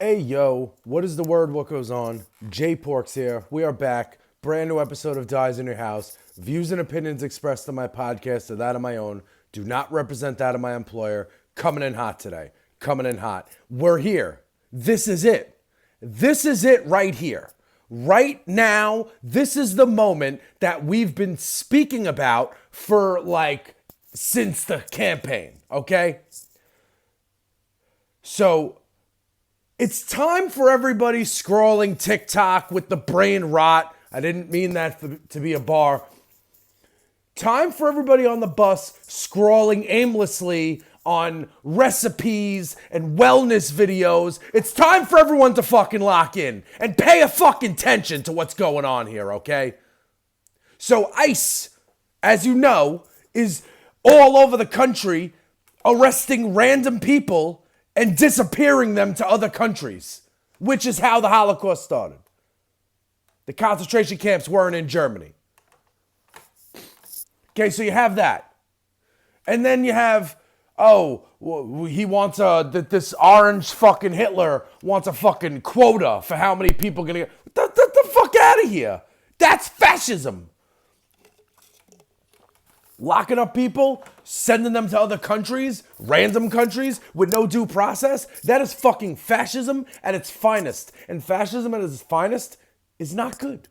Hey yo, what is the word? What goes on? Jay Porks here. We are back. Brand new episode of Dyze in Your House. Views and opinions expressed on my podcast are that of my own. Do not represent that of my employer. Coming in hot today. Coming in hot. We're here. This is it. This is it right here. Right now, this is the moment that we've been speaking about for since the campaign, okay? So it's time for everybody scrolling TikTok with the brain rot. I didn't mean that to be a bar. Time for everybody on the bus scrolling aimlessly on recipes and wellness videos. It's time for everyone to fucking lock in and pay a fucking attention to what's going on here, okay? So ICE, as you know, is all over the country arresting random people and disappearing them to other countries, which is how the Holocaust started. The concentration camps weren't in Germany. Okay, so you have that. And then you have, he wants this orange fucking Hitler wants a fucking quota for how many people gonna get. Get the fuck out of here. That's fascism. Locking up people, sending them to other countries, random countries, with no due process, that is fucking fascism at its finest. And fascism at its finest is not good.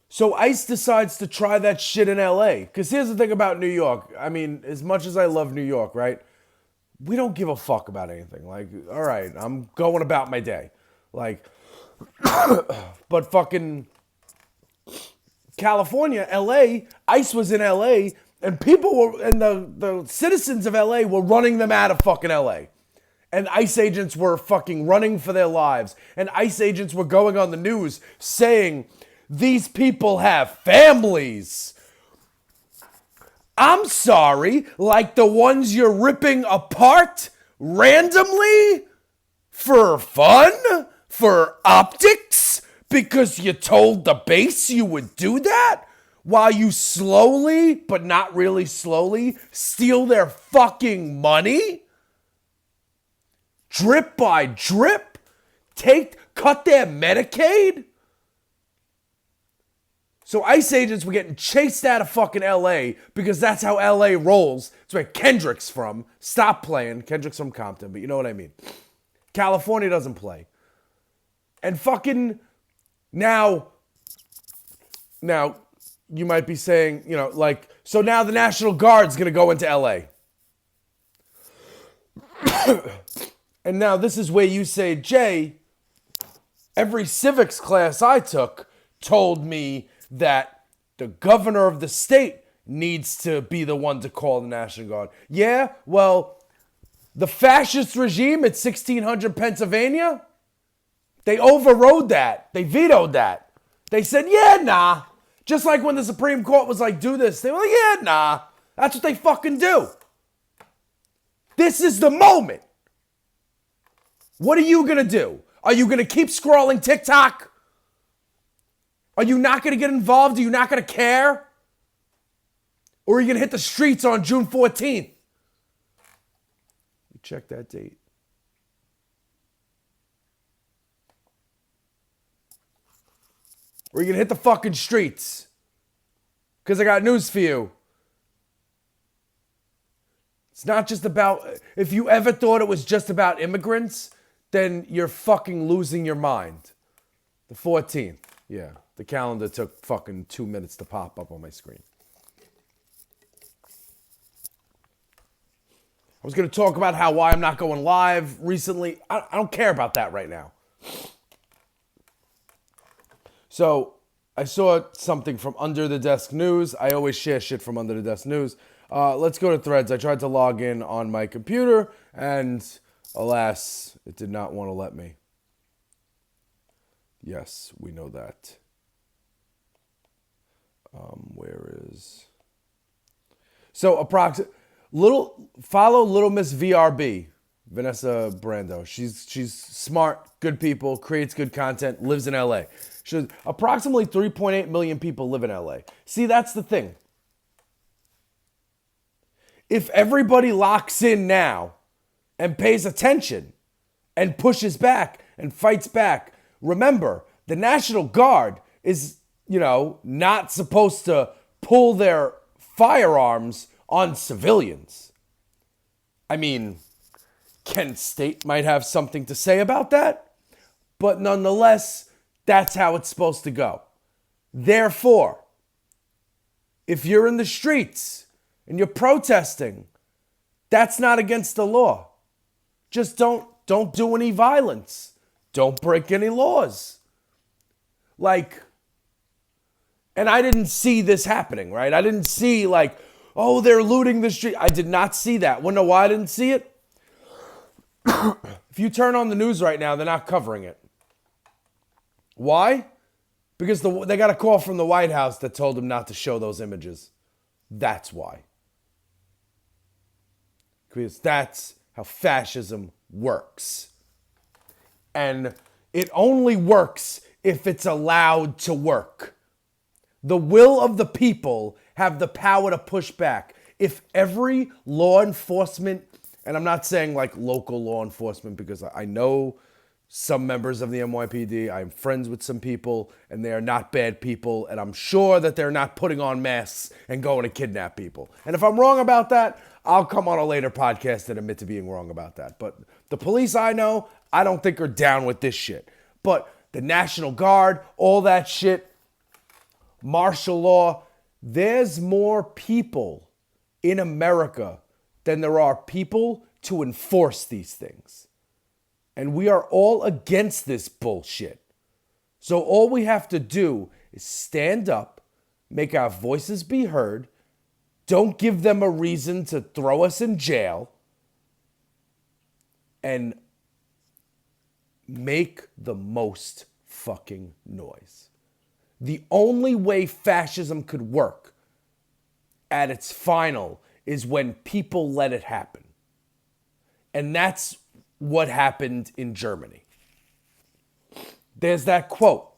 So ICE decides to try that shit in LA. Because here's the thing about New York. I mean, as much as I love New York, right? We don't give a fuck about anything. Like, all right, I'm going about my day. Like, but fucking California, LA, ICE was in LA, and the citizens of LA were running them out of fucking LA. And ICE agents were fucking running for their lives. And ICE agents were going on the news saying, these people have families. I'm sorry, like the ones you're ripping apart randomly for fun, for optics, because you told the base you would do that, while you slowly, but not really slowly, steal their fucking money? Drip by drip? Cut their Medicaid? So ICE agents were getting chased out of fucking LA because that's how LA rolls. It's where Kendrick's from. Stop playing. Kendrick's from Compton, but you know what I mean. California doesn't play. And fucking now you might be saying, so now the National Guard's going to go into LA. And now this is where you say, Jay, every civics class I took told me that the governor of the state needs to be the one to call the National Guard. Yeah, well, the fascist regime at 1600 Pennsylvania, they overrode that. They vetoed that. They said, yeah, nah. Just like when the Supreme Court was like, do this. They were like, yeah, nah. That's what they fucking do. This is the moment. What are you going to do? Are you going to keep scrolling TikTok? Are you not going to get involved? Are you not going to care? Or are you going to hit the streets on June 14th? Check that date. Or are you going to hit the fucking streets? Because I got news for you. It's not just about, if you ever thought it was just about immigrants, then you're fucking losing your mind. The 14th, yeah. The calendar took fucking 2 minutes to pop up on my screen. I was going to talk about why I'm not going live recently. I don't care about that right now. So I saw something from Under the Desk News. I always share shit from Under the Desk News. Let's go to Threads. I tried to log in on my computer, and alas, it did not want to let me. Yes, we know that. Where is... So, follow Little Miss VRB, Vanessa Brando. She's smart, good people, creates good content, lives in LA. Approximately 3.8 million people live in LA. See, that's the thing. If everybody locks in now, and pays attention and pushes back and fights back. Remember, the National Guard is, not supposed to pull their firearms on civilians. I mean, Kent State might have something to say about that, but nonetheless, that's how it's supposed to go. Therefore, if you're in the streets and you're protesting, that's not against the law. Just don't do any violence. Don't break any laws. And I didn't see this happening, right? I didn't see they're looting the street. I did not see that. Wanna know why I didn't see it? If you turn on the news right now, they're not covering it. Why? Because they got a call from the White House that told them not to show those images. That's why. Because that's how fascism works. And it only works if it's allowed to work. The will of the people have the power to push back. If every law enforcement, and I'm not saying local law enforcement because I know some members of the NYPD, I'm friends with some people, and they are not bad people, and I'm sure that they're not putting on masks and going to kidnap people. And if I'm wrong about that, I'll come on a later podcast and admit to being wrong about that. But the police I know, I don't think are down with this shit. But the National Guard, all that shit, martial law, there's more people in America than there are people to enforce these things. And we are all against this bullshit. So all we have to do is stand up, make our voices be heard, don't give them a reason to throw us in jail, and make the most fucking noise. The only way fascism could work at its final is when people let it happen. And that's what happened in Germany. There's that quote.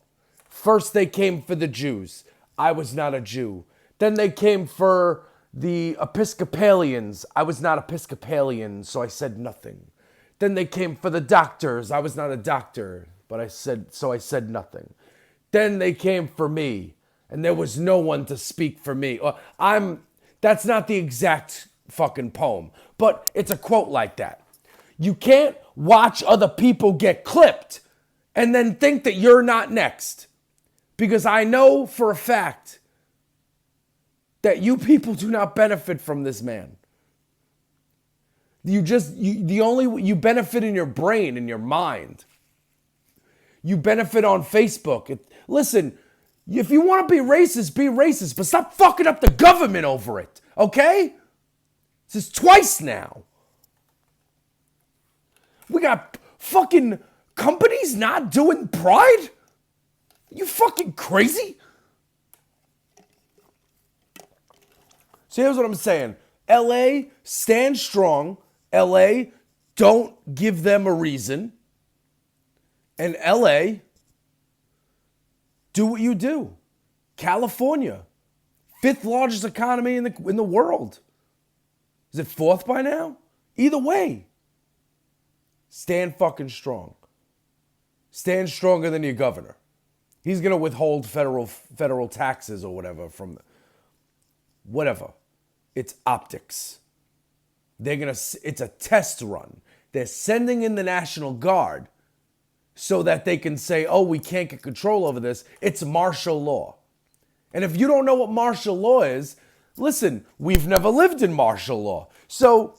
First they came for the Jews. I was not a Jew. Then they came for the Episcopalians. I was not Episcopalian, so I said nothing. Then they came for the doctors. I was not a doctor, but I said nothing. Then they came for me, and there was no one to speak for me. That's not the exact fucking poem, but it's a quote like that. You can't watch other people get clipped and then think that you're not next. Because I know for a fact that you people do not benefit from this man. You benefit in your brain, in your mind. You benefit on Facebook. Listen, if you want to be racist, but stop fucking up the government over it, okay? This is twice now. We got fucking companies not doing Pride? You fucking crazy? So here's what I'm saying. LA, stand strong. LA, don't give them a reason. And LA, do what you do. California, 5th largest economy in the world. Is it 4th by now? Either way, stand fucking strong. Stand stronger than your governor. He's going to withhold federal taxes or whatever from whatever. It's optics. It's a test run. They're sending in the National Guard so that they can say, oh, we can't get control over this. It's martial law. And if you don't know what martial law is, listen, we've never lived in martial law. So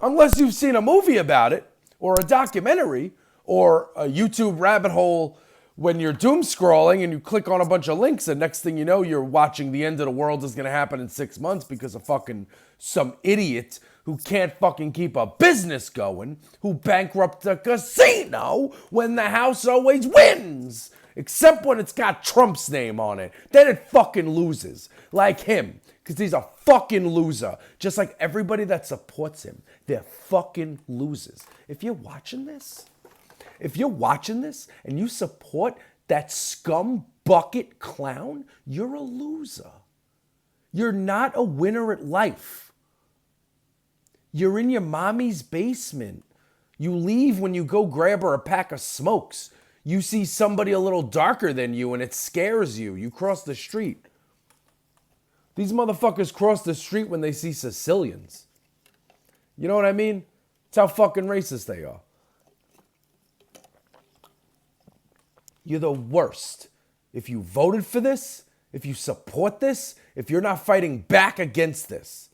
unless you've seen a movie about it or a documentary or a YouTube rabbit hole when you're doom scrolling and you click on a bunch of links and next thing you know, you're watching the end of the world is going to happen in 6 months because of fucking some idiot who can't fucking keep a business going, who bankrupt a casino when the house always wins. Except when it's got Trump's name on it. Then it fucking loses. Like him. Because he's a fucking loser. Just like everybody that supports him. They're fucking losers. If you're watching this and you support that scum bucket clown, you're a loser. You're not a winner at life. You're in your mommy's basement You leave when you go grab her a pack of smokes. You see somebody a little darker than you and it scares you. You cross the street. These motherfuckers cross the street when they see Sicilians. You know what I mean? It's how fucking racist they are. You're the worst. If you voted for this, if you support this, if you're not fighting back against this.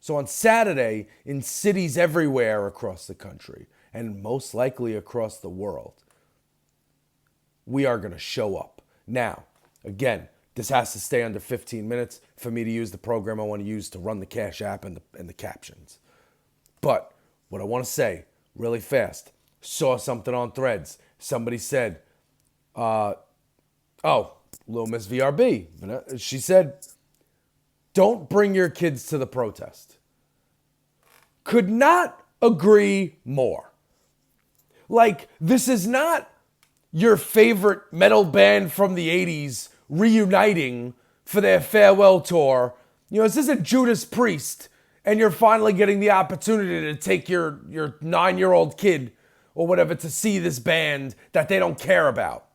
So on Saturday, in cities everywhere across the country, and most likely across the world, we are going to show up. Now, again, this has to stay under 15 minutes for me to use the program I want to use to run the Cash App and the captions. But what I want to say really fast, saw something on Threads. Somebody said, Little Miss VRB. She said, don't bring your kids to the protest. Could not agree more. Like, this is not your favorite metal band from the 80s reuniting for their farewell tour. You know, this isn't Judas Priest, and you're finally getting the opportunity to take your 9-year-old kid or whatever to see this band that they don't care about.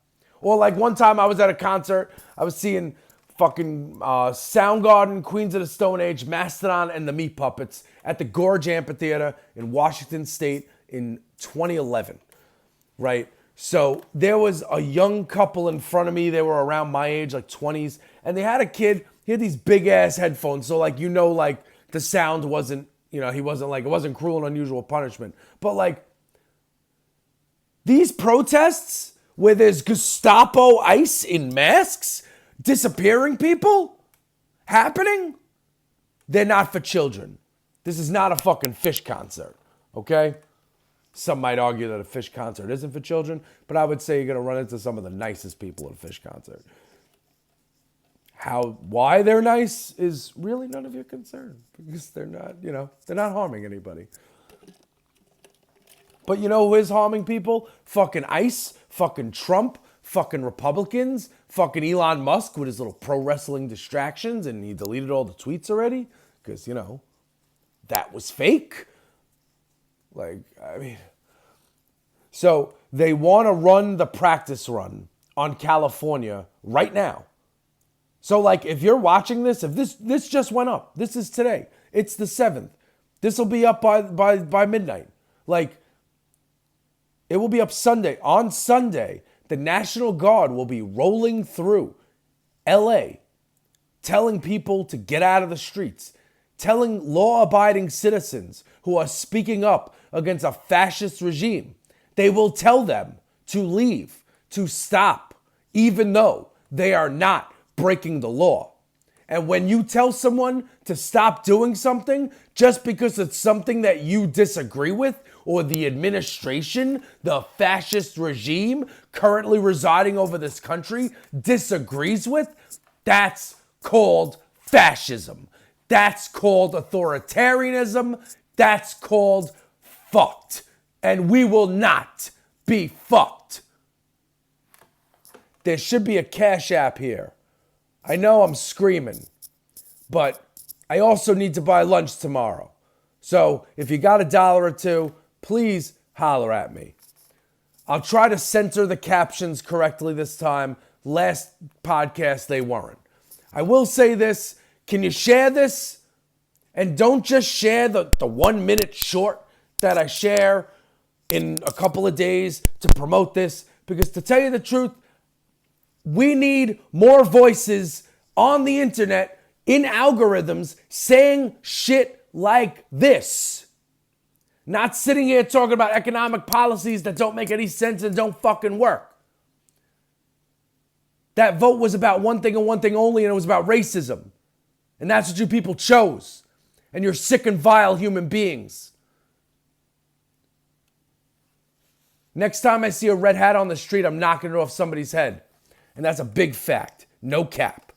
Or like one time I was at a concert, I was seeing fucking Soundgarden, Queens of the Stone Age, Mastodon, and the Meat Puppets at the Gorge Amphitheater in Washington State in 2011, right? So there was a young couple in front of me. They were around my age, like 20s, and they had a kid. He had these big-ass headphones, so like, like the sound wasn't, he wasn't like, it wasn't Cruel and Unusual Punishment. But like, these protests where there's Gestapo ICE in masks disappearing people happening, they're not for children. This is not a fucking Fish concert, okay? Some might argue that a Fish concert isn't for children, but I would say you're going to run into some of the nicest people at a Fish concert. Why they're nice is really none of your concern, because they're not, they're not harming anybody. But you know who is harming people? Fucking ICE, fucking Trump, fucking Republicans, fucking Elon Musk with his little pro wrestling distractions, and he deleted all the tweets already because, that was fake. So they want to run the practice run on California right now. So like, if you're watching this, if this just went up, this is today. It's the 7th. This will be up by midnight. Like, it will be up Sunday. On Sunday, the National Guard will be rolling through LA, telling people to get out of the streets, telling law-abiding citizens who are speaking up against a fascist regime, they will tell them to leave, to stop, even though they are not breaking the law. And when you tell someone to stop doing something just because it's something that you disagree with, or the administration, the fascist regime currently residing over this country disagrees with, that's called fascism. That's called authoritarianism. That's called fucked. And we will not be fucked. There should be a Cash App here. I know I'm screaming, but I also need to buy lunch tomorrow. So if you got $1 or $2, please holler at me. I'll try to censor the captions correctly this time. Last podcast, they weren't. I will say this. Can you share this? And don't just share the 1 minute short that I share in a couple of days to promote this. Because to tell you the truth, we need more voices on the internet in algorithms saying shit like this. Not sitting here talking about economic policies that don't make any sense and don't fucking work. That vote was about one thing and one thing only, and it was about racism. And that's what you people chose. And you're sick and vile human beings. Next time I see a red hat on the street, I'm knocking it off somebody's head. And that's a big fact. No cap.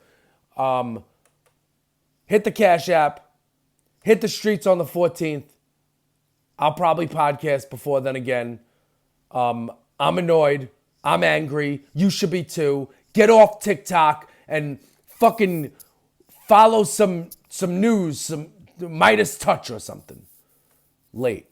Hit the Cash App. Hit the streets on the 14th. I'll probably podcast before then again. I'm annoyed. I'm angry. You should be too. Get off TikTok and fucking follow some news, some Midas Touch or something. Late.